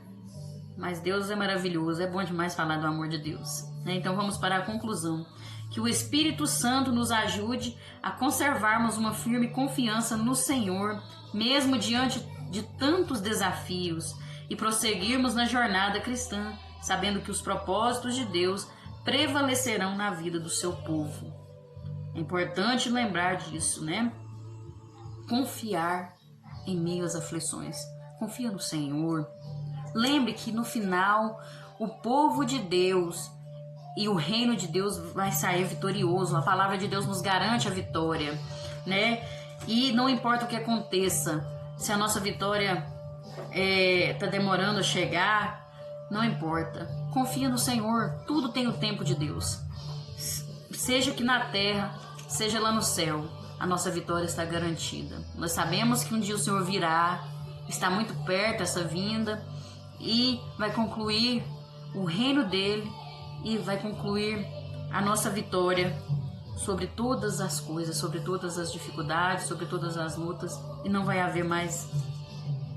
Deus é maravilhoso, é bom demais falar do amor de Deus, né? Então vamos para a conclusão. Que o Espírito Santo nos ajude a conservarmos uma firme confiança no Senhor, mesmo diante de tantos desafios, e prosseguirmos na jornada cristã, sabendo que os propósitos de Deus prevalecerão na vida do seu povo. É importante lembrar disso, né? Confiar em meio às aflições. Confia no Senhor. Lembre que no final o povo de Deus e o reino de Deus vai sair vitorioso. A palavra de Deus nos garante a vitória, né? E não importa o que aconteça, se a nossa vitória está demorando a chegar, não importa. Confia no Senhor. Tudo tem o tempo de Deus. Seja aqui na terra, seja lá no céu, a nossa vitória está garantida. Nós sabemos que um dia o Senhor virá, está muito perto essa vinda, e vai concluir o reino dele, e vai concluir a nossa vitória sobre todas as coisas, sobre todas as dificuldades, sobre todas as lutas, e não vai haver mais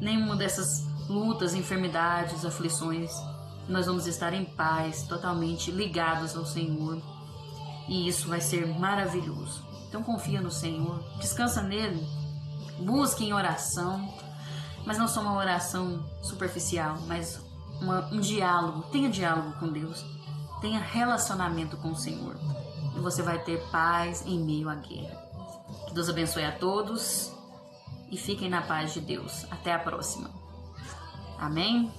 nenhuma dessas lutas, enfermidades, aflições. Nós vamos estar em paz, totalmente ligados ao Senhor, e isso vai ser maravilhoso. Então confia no Senhor, descansa nele, busque em oração, mas não só uma oração superficial, mas um diálogo. Tenha diálogo com Deus, tenha relacionamento com o Senhor, e você vai ter paz em meio à guerra. Que Deus abençoe a todos e fiquem na paz de Deus. Até a próxima. Amém?